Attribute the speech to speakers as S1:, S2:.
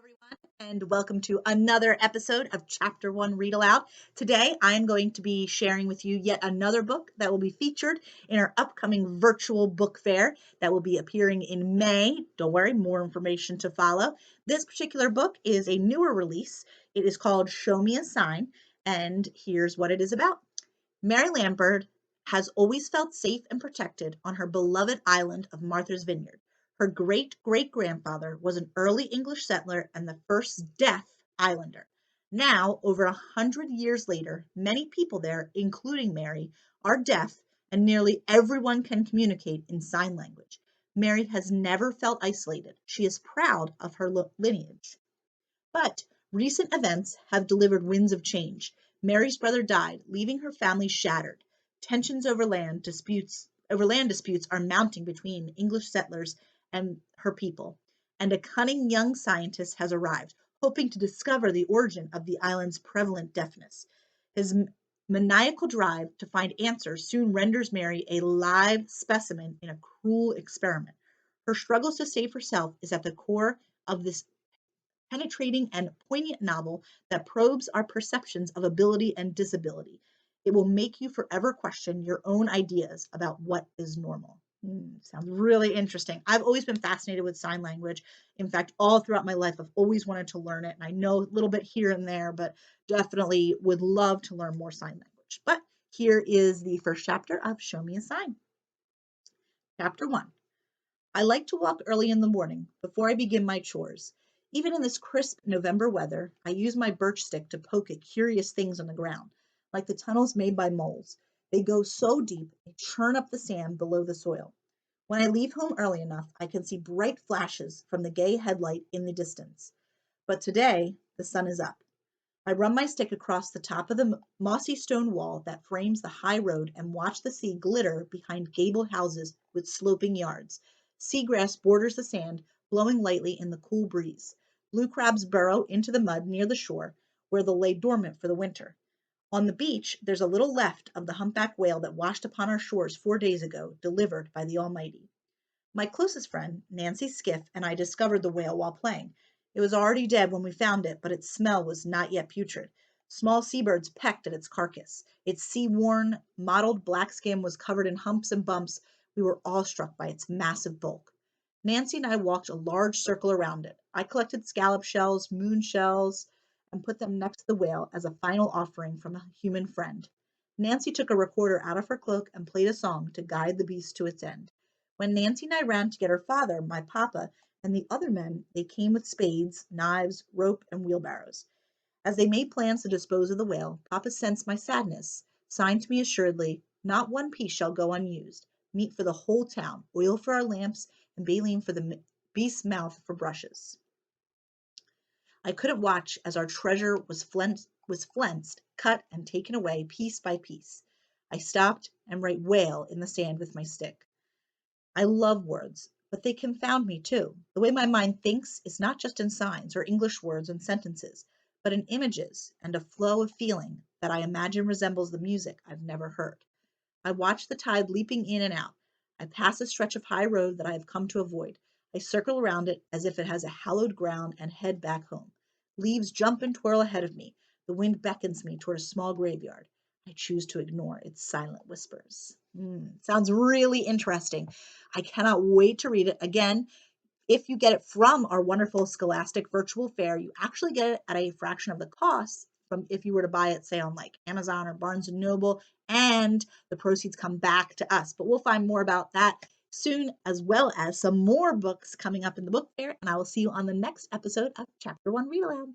S1: everyone, and welcome to another episode of Chapter 1 Read Aloud. Today, I'm going to be sharing with you yet another book that will be featured in our upcoming virtual book fair that will be appearing in May. Don't worry, more information to follow. This particular book is a newer release. It is called Show Me a Sign, and here's what it is about. Mary Lambert has always felt safe and protected on her beloved island of Martha's Vineyard. Her great-great-grandfather was an early English settler and the first deaf islander. Now, over 100 years later, many people there, including Mary, are deaf, and nearly everyone can communicate in sign language. Mary has never felt isolated. She is proud of her lineage. But recent events have delivered winds of change. Mary's brother died, leaving her family shattered. Tensions over land disputes are mounting between English settlers and her people, and a cunning young scientist has arrived, hoping to discover the origin of the island's prevalent deafness. His maniacal drive to find answers soon renders Mary a live specimen in a cruel experiment. Her struggles to save herself is at the core of this penetrating and poignant novel that probes our perceptions of ability and disability. It will make you forever question your own ideas about what is normal. Sounds really interesting. I've always been fascinated with sign language. In fact, all throughout my life, I've always wanted to learn it. And I know a little bit here and there, but definitely would love to learn more sign language. But here is the first chapter of Show Me a Sign. Chapter 1. I like to walk early in the morning before I begin my chores. Even in this crisp November weather, I use my birch stick to poke at curious things on the ground, like the tunnels made by moles. They go so deep, they churn up the sand below the soil. When I leave home early enough, I can see bright flashes from the gay headlight in the distance. But today, the sun is up. I run my stick across the top of the mossy stone wall that frames the high road and watch the sea glitter behind gabled houses with sloping yards. Seagrass borders the sand, blowing lightly in the cool breeze. Blue crabs burrow into the mud near the shore, where they'll lay dormant for the winter. On the beach, there's a little left of the humpback whale that washed upon our shores 4 days ago, delivered by the Almighty. My closest friend, Nancy Skiff, and I discovered the whale while playing. It was already dead when we found it, but its smell was not yet putrid. Small seabirds pecked at its carcass. Its sea-worn, mottled black skin was covered in humps and bumps. We were awestruck by its massive bulk. Nancy and I walked a large circle around it. I collected scallop shells, moon shells, and put them next to the whale as a final offering from a human friend. Nancy took a recorder out of her cloak and played a song to guide the beast to its end. When Nancy and I ran to get her father, my papa, and the other men, they came with spades, knives, rope, and wheelbarrows. As they made plans to dispose of the whale, papa sensed my sadness, signed to me assuredly, "Not one piece shall go unused. Meat for the whole town, oil for our lamps, and baleen for the beast's mouth for brushes." I couldn't watch as our treasure was flensed, cut, and taken away piece by piece. I stopped and write whale in the sand with my stick. I love words, but they confound me too. The way my mind thinks is not just in signs or English words and sentences, but in images and a flow of feeling that I imagine resembles the music I've never heard. I watch the tide leaping in and out. I pass a stretch of high road that I have come to avoid. I circle around it as if it has a hallowed ground and head back home. Leaves jump and twirl ahead of me. The wind beckons me toward a small graveyard. I choose to ignore its silent whispers. Sounds really interesting. I cannot wait to read it. Again, if you get it from our wonderful Scholastic virtual fair, you actually get it at a fraction of the cost from if you were to buy it, say, on like Amazon or Barnes and Noble, and the proceeds come back to us. But we'll find more about that soon, as well as some more books coming up in the book fair. And I will see you on the next episode of Chapter 1 Read Aloud.